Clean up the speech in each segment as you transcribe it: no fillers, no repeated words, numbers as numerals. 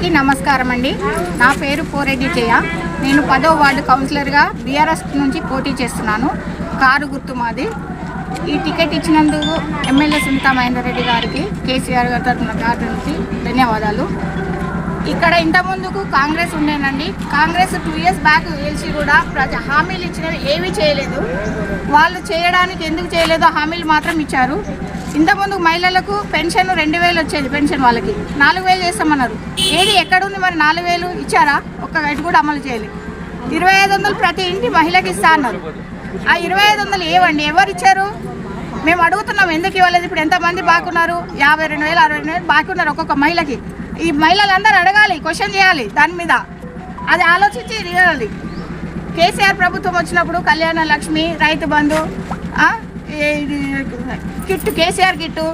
అందరికీ నమస్కారం అండి. నా పేరు పోరెడ్డి జయ. నేను 10వ వార్డు కౌన్సిలర్గా బీఆర్ఎస్ నుంచి పోటీ చేస్తున్నాను. కారు గుర్తు మాది. ఈ టికెట్ ఇచ్చినందుకు ఎమ్మెల్యే సునీతా మహేందర్ రెడ్డి గారికి, కేసీఆర్ గారి తరఫున నుంచి ధన్యవాదాలు. ఇక్కడ ఇంతకుముందుకు కాంగ్రెస్ ఉండేనండి. కాంగ్రెస్ 2 years బ్యాక్ గెలిచి కూడా హామీలు ఇచ్చినవి ఏమీ చేయలేదు. వాళ్ళు చేయడానికి ఎందుకు చేయలేదో హామీలు మాత్రం ఇచ్చారు. ఇంతకుముందు మహిళలకు పెన్షన్ 2000 వచ్చేది. పెన్షన్ వాళ్ళకి 4000 చేస్తామన్నారు. ఏది ఎక్కడుంది మరి? 4000 ఇచ్చారా? ఒక్క గైడ్ కూడా అమలు చేయలేదు. 2500 ప్రతి ఇంటి మహిళకి ఇస్తా అన్నారు. ఆ 2500 ఏవండి? ఎవరు ఇచ్చారు? మేము అడుగుతున్నాం ఎందుకు ఇవ్వలేదు. ఇప్పుడు ఎంతమంది బాకున్నారు? 52,000 62,000 బాకి ఉన్నారు ఒక్కొక్క మహిళకి. ఈ మహిళలందరూ అడగాలి, క్వశ్చన్ చేయాలి దాని మీద. అది ఆలోచించి ఇవ్వాలి. కేసీఆర్ ప్రభుత్వం వచ్చినప్పుడు కళ్యాణ లక్ష్మి, రైతు బంధు, కిట్టు, కేసీఆర్ కిట్టు,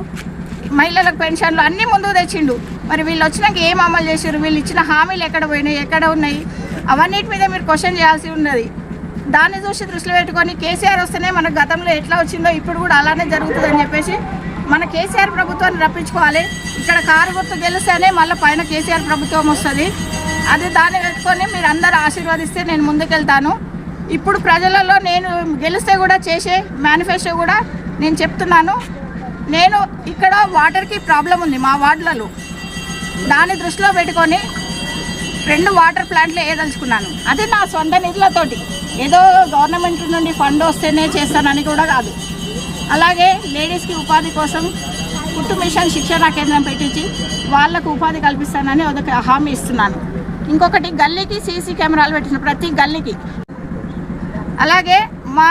మహిళలకు పెన్షన్లు అన్నీ ముందుకు తెచ్చిండు. మరి వీళ్ళు వచ్చినాక ఏం అమలు చేశారు? వీళ్ళు ఇచ్చిన హామీలు ఎక్కడ పోయినాయి, ఎక్కడ ఉన్నాయి? అవన్నిటి మీద మీరు క్వశ్చన్ చేయాల్సి ఉన్నది. దాన్ని చూసి దృష్టిలో పెట్టుకొని కేసీఆర్ వస్తేనే మన గతంలో ఎట్లా వచ్చిందో ఇప్పుడు కూడా అలానే జరుగుతుందని చెప్పేసి మన కేసీఆర్ ప్రభుత్వాన్ని రప్పించుకోవాలి. ఇక్కడ కారు గుర్తు గెలిస్తేనే మళ్ళీ పైన కేసీఆర్ ప్రభుత్వం వస్తుంది. అది దాన్ని పెట్టుకొని మీరు అందరూ ఆశీర్వదిస్తే నేను ముందుకెళ్తాను. ఇప్పుడు ప్రజలలో నేను గెలిస్తే కూడా చేసే మేనిఫెస్టో కూడా నేను చెప్తున్నాను. నేను ఇక్కడ వాటర్కి ప్రాబ్లం ఉంది మా వార్డులలో. దాన్ని దృష్టిలో పెట్టుకొని 2 వాటర్ ప్లాంట్లు వేయదలుచుకున్నాను. అది నా సొంత నిధులతోటి, ఏదో గవర్నమెంట్ నుండి ఫండ్ వస్తేనే చేస్తానని కూడా కాదు. అలాగే లేడీస్కి ఉపాధి కోసం కుట్టు మిషన్ శిక్షణ కేంద్రం పెట్టించి వాళ్లకు ఉపాధి కల్పిస్తానని ఒక హామీ ఇస్తున్నాను. ఇంకొకటి, గల్లీకి సీసీ కెమెరాలు పెట్టిన ప్రతి గల్లీకి. అలాగే మా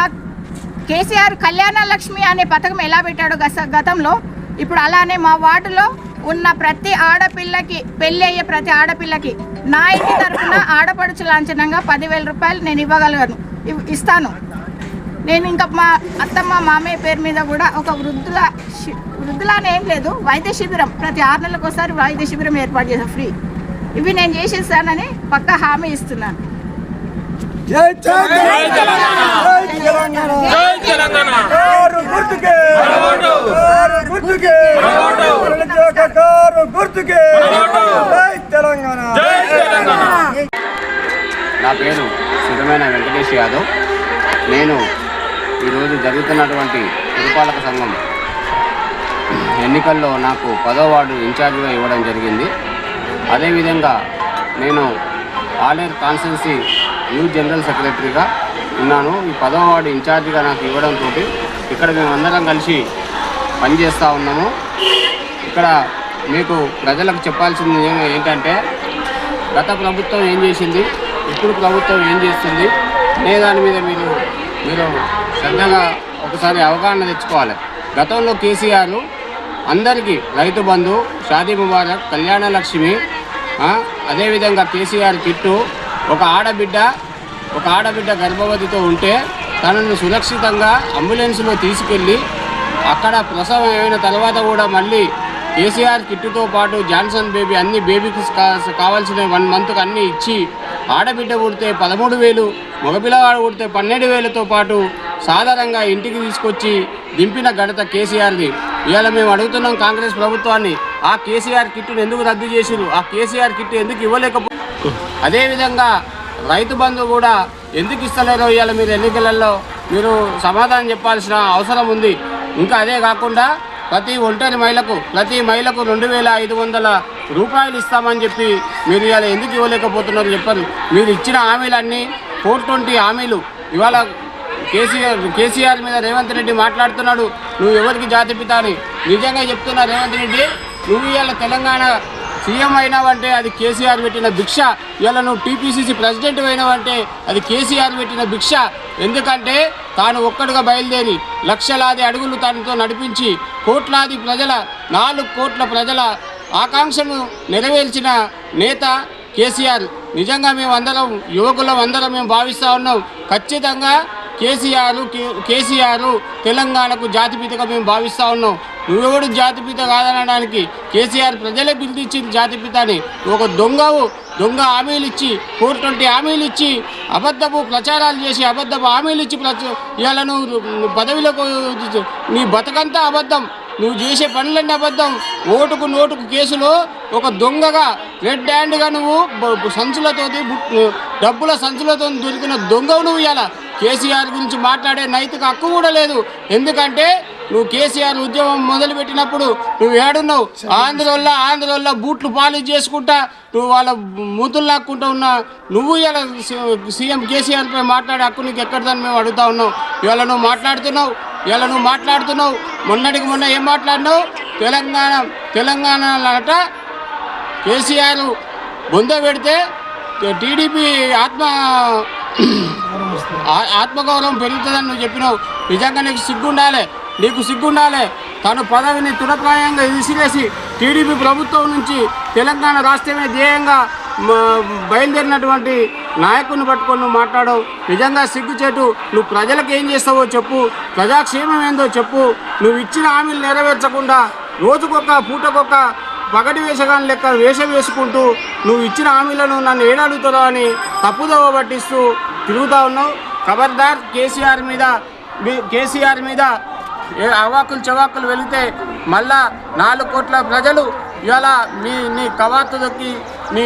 కేసీఆర్ కళ్యాణ లక్ష్మి అనే పథకం ఎలా పెట్టాడో గతంలో, ఇప్పుడు అలానే మా వార్డులో ఉన్న ప్రతి ఆడపిల్లకి, పెళ్ళి అయ్యే ప్రతి ఆడపిల్లకి నా ఇంటి తరఫున ఆడపడుచు లాంఛనంగా 10,000 రూపాయలు నేను ఇస్తాను. నేను ఇంకా మా అత్తమ్మ మామయ్య పేరు మీద కూడా ఒక వృద్ధులానే ఏం లేదు, వైద్య శిబిరం ప్రతి 6 నెలలకు ఒకసారి వైద్య శిబిరం ఏర్పాటు చేస్తాను ఫ్రీ. ఇవి నేను చేసేస్తానని పక్కా హామీ ఇస్తున్నాను. నా పేరు సురమైన వెంకటేష్ యాదవ్. నేను ఈరోజు జరుగుతున్నటువంటి పురపాలక సంఘం ఎన్నికల్లో నాకు 10వ వార్డు ఇన్ఛార్జిగా ఇవ్వడం జరిగింది. అదేవిధంగా నేను ఆలేరు కాన్స్టిట్యున్సీ యూత్ జనరల్ సెక్రటరీగా ఉన్నాను. ఈ 10వ వార్డు ఇన్ఛార్జిగా నాకు ఇవ్వడంతో ఇక్కడ మేమందరం కలిసి పనిచేస్తూ ఉన్నాము. ఇక్కడ మీకు ప్రజలకు చెప్పాల్సింది ఏంటంటే, గత ప్రభుత్వం ఏం చేసింది, ఇప్పుడు ప్రభుత్వం ఏం చేస్తుంది అనే దాని మీద మీరు శ్రద్ధగా ఒకసారి అవగాహన తెచ్చుకోవాలి. గతంలో కేసీఆర్ అందరికీ రైతు బంధు, షాదీ ముబారక్, కళ్యాణ లక్ష్మి, అదేవిధంగా కేసీఆర్ కిట్టు, ఒక ఆడబిడ్డ గర్భవతితో ఉంటే తనను సురక్షితంగా అంబులెన్స్లో తీసుకెళ్ళి అక్కడ ప్రసవం అయిన తర్వాత కూడా మళ్ళీ కేసీఆర్ కిట్టుతో పాటు జాన్సన్ బేబీ అన్ని బేబీకి కావాల్సిన 1 monthకు అన్నీ ఇచ్చి, ఆడబిడ్డ పుడితే 13,000, మగపిల్లవాడు పుడితే 12,000తో పాటు సాధారణంగా ఇంటికి తీసుకొచ్చి దింపిన ఘనత కేసీఆర్ది. ఇవాళ మేము అడుగుతున్నాం కాంగ్రెస్ ప్రభుత్వాన్ని, ఆ కేసీఆర్ కిట్టును ఎందుకు రద్దు చేసిరు? ఆ కేసీఆర్ కిట్టు ఎందుకు ఇవ్వలేకపో? అదేవిధంగా రైతు బంధు కూడా ఎందుకు ఇస్తలేరో ఇవాళ మీరు ఎన్నికలలో మీరు సమాధానం చెప్పాల్సిన అవసరం ఉంది. ఇంకా అదే కాకుండా ప్రతి ఒంటరి మహిళకు 2,500 రూపాయలు ఇస్తామని చెప్పి మీరు ఇవాళ ఎందుకు ఇవ్వలేకపోతున్నారు చెప్పారు. మీరు ఇచ్చిన హామీలన్నీ 420 హామీలు. ఇవాళ కేసీఆర్ మీద రేవంత్ రెడ్డి మాట్లాడుతున్నాడు, నువ్వు ఎవరికి జాతిపిత అని. నిజంగా చెప్తున్నా రేవంత్ రెడ్డి, నువ్వు ఇవాళ తెలంగాణ సీఎం అయినావంటే అది కేసీఆర్ పెట్టిన భిక్ష. ఇవాళ నువ్వు టీపీసీసీ ప్రెసిడెంట్ అయినావంటే అది కేసీఆర్ పెట్టిన భిక్ష. ఎందుకంటే తాను ఒక్కడుగా బయలుదేరి లక్షలాది అడుగులు తనతో నడిపించి 4 కోట్ల ప్రజల ఆకాంక్షను నెరవేర్చిన నేత కేసీఆర్. నిజంగా మేమందరం యువకులం అందరం మేము భావిస్తూ ఉన్నాం, ఖచ్చితంగా కేసీఆర్ తెలంగాణకు జాతిపితగా మేము భావిస్తూ ఉన్నాం. నువ్వెవడు జాతిపిత కాదనడానికి కేసీఆర్ ప్రజలే పిలిపించింది జాతిపిత అని. ఒక దొంగ హామీలు ఇచ్చి 420 హామీలు ఇచ్చి అబద్ధపు ప్రచారాలు చేసి అబద్ధపు హామీలు ఇచ్చి ఇవాళ నువ్వు పదవిలోకి నీ బతకంతా అబద్ధం. నువ్వు చేసే పనులన్నీ అబద్ధం. ఓటుకు నోటుకు కేసులో ఒక దొంగగా రెడ్ హ్యాండ్గా నువ్వు సంచులతో డబ్బుల సంచులతో దొరికిన దొంగవు నువ్వు. ఇలా కేసీఆర్ గురించి మాట్లాడే నైతిక హక్కు కూడా లేదు. ఎందుకంటే నువ్వు కేసీఆర్ ఉద్యమం మొదలుపెట్టినప్పుడు నువ్వు ఏడున్నావు? ఆంధ్రలో బూట్లు పాలిష్ చేసుకుంటా నువ్వు వాళ్ళ మూతులు లాక్కుంటూ ఉన్నా నువ్వు. ఇలా సీఎం కేసీఆర్పై మాట్లాడే హక్కు నీకు ఎక్కడిదని మేము అడుగుతా ఉన్నావు. ఇవాళ నువ్వు మాట్లాడుతున్నావు. మొన్నటికి మొన్న ఏం మాట్లాడినావు? తెలంగాణలో కేసీఆర్ బొంద పెడితే టీడీపీ ఆత్మగౌరవం పెరుగుతుందని నువ్వు చెప్పినావు. నిజంగా నీకు సిగ్గుండాలి. తను పదవిని తుడప్రాయంగా విసిరేసి టీడీపీ ప్రభుత్వం నుంచి తెలంగాణ రాష్ట్రమే ధ్యేయంగా బయలుదేరినటువంటి నాయకుడిని పట్టుకొని నువ్వు మాట్లాడవు. నిజంగా సిగ్గుచేటు. నువ్వు ప్రజలకు ఏం చేస్తావో చెప్పు, ప్రజాక్షేమం ఏందో చెప్పు. నువ్వు ఇచ్చిన హామీలు నెరవేర్చకుండా రోజుకొక పూటకొక పగటి వేషగాని లెక్క వేషం వేసుకుంటూ నువ్వు ఇచ్చిన హామీలను నన్ను ఏడాడుతావు అని తప్పుదోవ పట్టిస్తూ తిరుగుతూ ఉన్నావు. ఖబర్దార్ కేసీఆర్ మీద అవాకులు చవాకులు వెళితే మళ్ళా 4 కోట్ల ప్రజలు ఇవాళ నీ కవాతు దొక్కి నీ